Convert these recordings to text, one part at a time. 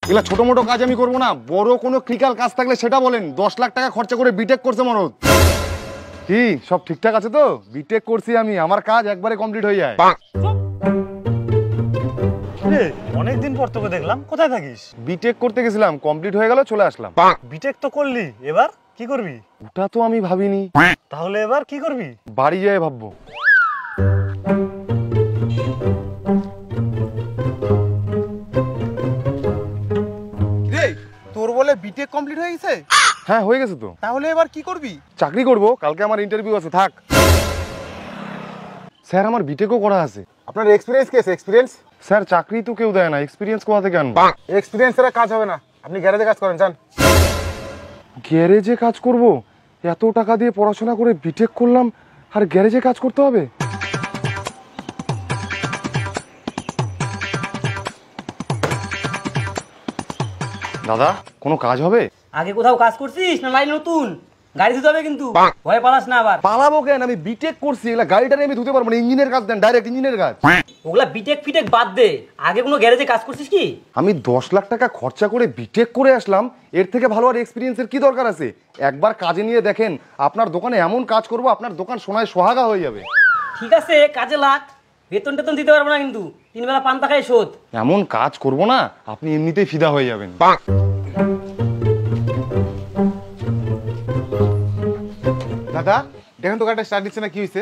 এগুলা ছোট মোটো কাজ আমি করবো না, বড় কোনো ক্রিটিক্যাল কাজ থাকলে সেটা বলেন। 10 লাখ টাকা খরচা করে বিটেক করছে মরদ। কি সব ঠিকঠাক আছে তো? বিটেক করছি আমি, আমার কাজ একবারে কমপ্লিট হয়ে যায়। অনেকদিন পর তোকে দেখলাম, কোথায় থাকিস? বিটেক করতে গেছিলাম, কমপ্লিট হয়ে গেল, চলে আসলাম। বিটেক তো করলি, এবার কি করবি? ওটা তো আমি ভাবিনি। তাহলে এবার কি করবি? বাড়ি যেয়ে ভাববো। তোর বলে বিটেক কমপ্লিট হয়ে গেছে? হ্যাঁ হয়ে গেছে তো। তাহলে এবার কি করবি? চাকরি করব, কালকে আমার ইন্টারভিউ আছে। থাক স্যার, আমার বিটেকও করা আছে। আপনার এক্সপিরিয়েন্স কি আছে? এক্সপিরিয়েন্স? স্যার চাকরি তো কেউ দেয় না, এক্সপিরিয়েন্স কোথা থেকে আনবো? এক্সপিরিয়েন্স ছাড়া কাজ হবে না, আপনি গ্যারেজে কাজ করেন, যান। গ্যারেজে কাজ করব? এত টাকা দিয়ে পড়াশোনা করে বিটেক করলাম, আর গ্যারেজে কাজ করতে হবে? দাদা কোনো কাজ হবে? আগে কোথাও কাজ করছিস না লাইন নতুন? গাড়ি ধুতে হবে কিন্তু, ভয় পালাস না আবার। পালাবো কেন? আমি বিটেক করছি, এগুলা গাড়িটা আমি ধুতে পারবো না। ইঞ্জিনের কাজ দেন, ডাইরেক্ট ইঞ্জিনের কাজ। ওগুলা বিটেক ফিটেক বাদ দে, আগে কোনো গ্যারেজে কাজ করছিস কি? আমি 10 লাখ টাকা খরচা করে বিটেক করে আসলাম, এর থেকে ভালো আর এক্সপিরিয়েন্সের কি দরকার আছে? একবার কাজে নিয়ে দেখেন, আপনার দোকানে এমন কাজ করব আপনার দোকান সোনায় সোহাগা হয়ে যাবে। ঠিক আছে কাজে লাগ, বেতন টেতন দিতে পারবো না কিন্তু, 3 বেলা পান্তা খাই শোধ। এমন কাজ করব না আপনি এমনিতেই ফিদা হয়ে যাবেন। দাদা দেখেন তো গাড়িটা স্টার্ট দিচ্ছে না, কি হয়েছে?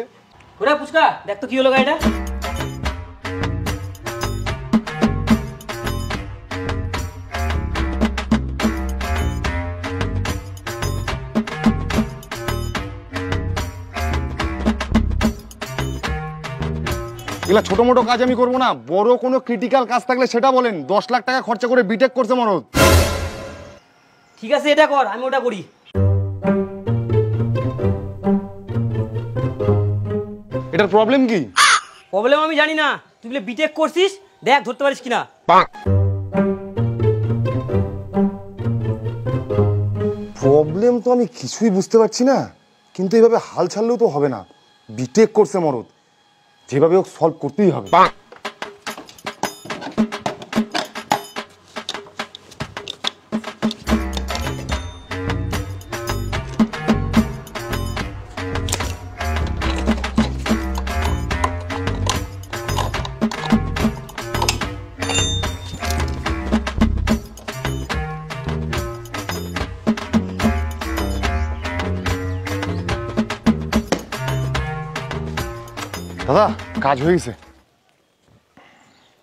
ওরে পুচকা, দেখ তো কি হলো গাড়িটা। এগুলা ছোট মোটো কাজ আমি করবো না, বড় কোনো ক্রিটিক্যাল কাজ থাকলে সেটা বলেন। 10 লাখ টাকা খরচা করে বিটেক করছে মরদ। ঠিক আছে এটা কর, আমি ওটা করি। এটার প্রবলেম কি? প্রবলেম আমি জানি না, তুই বলে বিটেক করছিস, দেখ ধরতে পারিস কিনা। প্রবলেম তো আমি কিছুই বুঝতে পারছি না, কিন্তু এইভাবে হাল ছাড়লেও তো হবে না। বিটেক করছে মরদ, যেভাবে হোক সলভ করতেই হবে। দাদা কাজ হয়ে গেছে।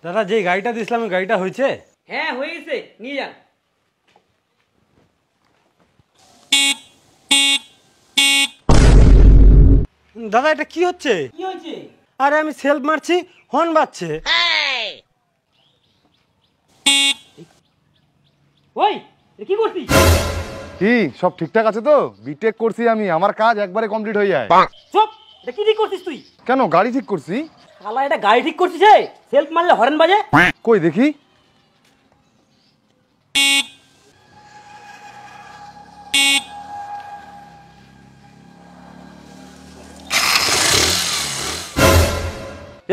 দাদা যে গাড়িটা দিয়েছিলাম ওই গাড়িটা হয়েছে? হ্যাঁ হয়ে গেছে, নিয়ে যান। দাদা এটা কি হচ্ছে? কি হয়েছে? আরে আমি সেলফ মারছি, হর্ন বাজছে। ওই এটা কি করছিস? কি সব ঠিকঠাক আছে তো? বিটেক করছি আমি, আমার কাজ একবারে কমপ্লিট হয়ে যায়। চুপ, এটা কি ঠিক করছিস তুই? কেন গাড়ি ঠিক করছি? শালা এটা গাড়ি ঠিক করছিস? সেলফ মারলে হর্ন বাজে? কই দেখি।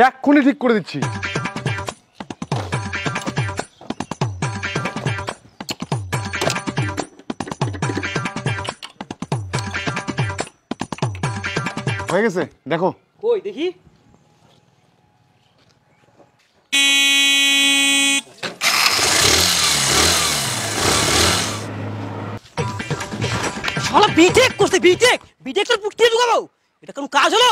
এক্ষুনি ঠিক করে দিচ্ছি। হয়ে গেছে, দেখো। কই দেখি। শালা বিটেক করছে, বিটেক বিটেক তোর পুটকিয়ে ঢুকাবো? এটা কোন কাজ হলো?